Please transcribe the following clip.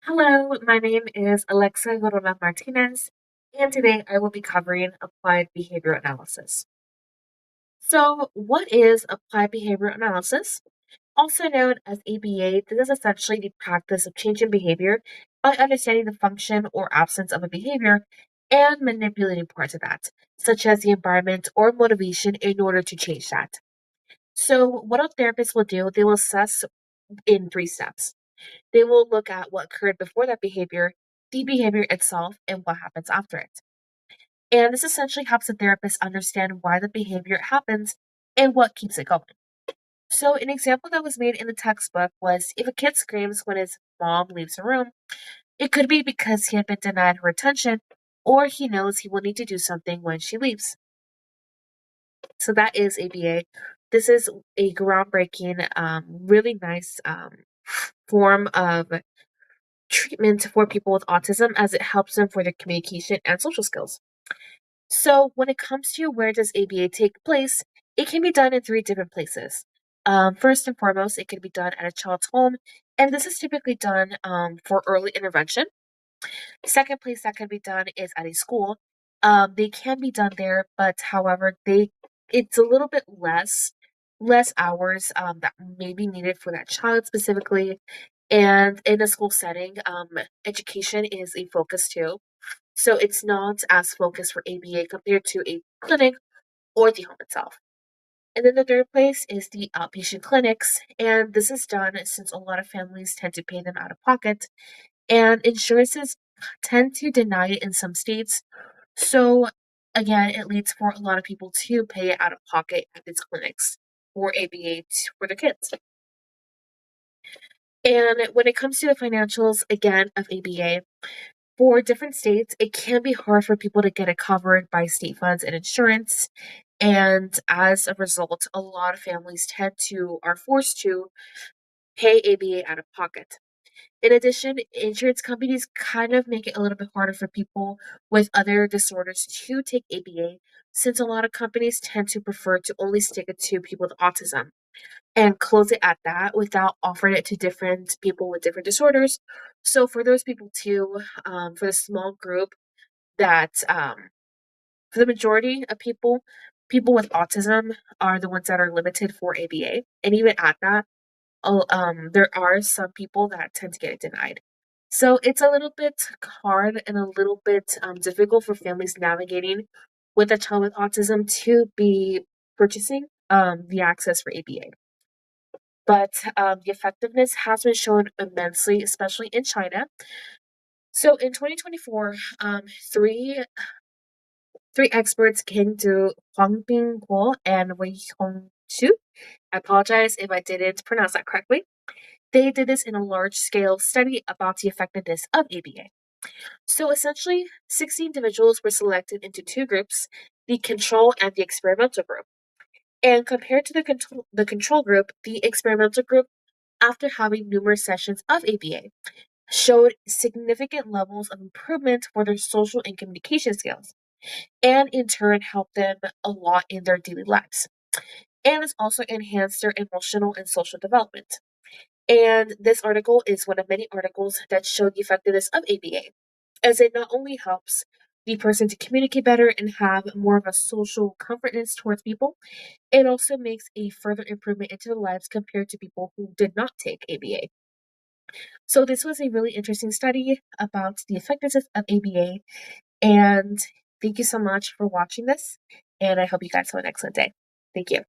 Hello, my name is Alexa Gurrola-Martinez, and today I will be covering applied behavior analysis. So, what is applied behavior analysis? Also known as ABA, this is essentially the practice of changing behavior by understanding the function or absence of a behavior and manipulating parts of that, such as the environment or motivation, in order to change that. So, what a therapist will do, they will assess in three steps. They will look at what occurred before that behavior, the behavior itself, and what happens after it. And this essentially helps the therapist understand why the behavior happens and what keeps it going. So, an example that was made in the textbook was if a kid screams when his mom leaves the room, it could be because he had been denied her attention or he knows he will need to do something when she leaves. So, that is ABA. This is a groundbreaking, really nice form of treatment for people with autism as it helps them for their communication and social skills. So, when it comes to where does ABA take place, it can be done in three different places. First and foremost, it can be done at a child's home, and this is typically done for early intervention. Second place that can be done is at a school. They can be done there, but however, it's a little bit less hours that may be needed for that child specifically. And in a school setting, education is a focus too. So it's not as focused for ABA compared to a clinic or the home itself. And then the third place is the outpatient clinics. And this is done since a lot of families tend to pay them out of pocket. And insurances tend to deny it in some states. So again, it leads for a lot of people to pay it out of pocket at these clinics for ABA for the kids. And when it comes to the financials, again, of ABA, for different states, it can be hard for people to get it covered by state funds and insurance. And as a result, a lot of families are forced to pay ABA out of pocket. In addition, insurance companies kind of make it a little bit harder for people with other disorders to take ABA, since a lot of companies tend to prefer to only stick it to people with autism and close it at that without offering it to different people with different disorders. So for those people too, for the small group that, for the majority of people, people with autism are the ones that are limited for ABA. And even at that, there are some people that tend to get it denied. So it's a little bit hard and a little bit difficult for families navigating with a child with autism to be purchasing the access for ABA. But the effectiveness has been shown immensely, especially in China. So in 2024, three experts came to Huang Guo and Wei Hongxu. I apologize if I didn't pronounce that correctly. They did this in a large-scale study about the effectiveness of ABA. So essentially, 60 individuals were selected into two groups, the control and the experimental group. And compared to the control group, the experimental group, after having numerous sessions of ABA, showed significant levels of improvement for their social and communication skills, and in turn helped them a lot in their daily lives. And this also enhanced their emotional and social development. And this article is one of many articles that show the effectiveness of ABA, as it not only helps the person to communicate better and have more of a social comfortness towards people, it also makes a further improvement into their lives compared to people who did not take ABA. So this was a really interesting study about the effectiveness of ABA, and thank you so much for watching this, and I hope you guys have an excellent day. Thank you.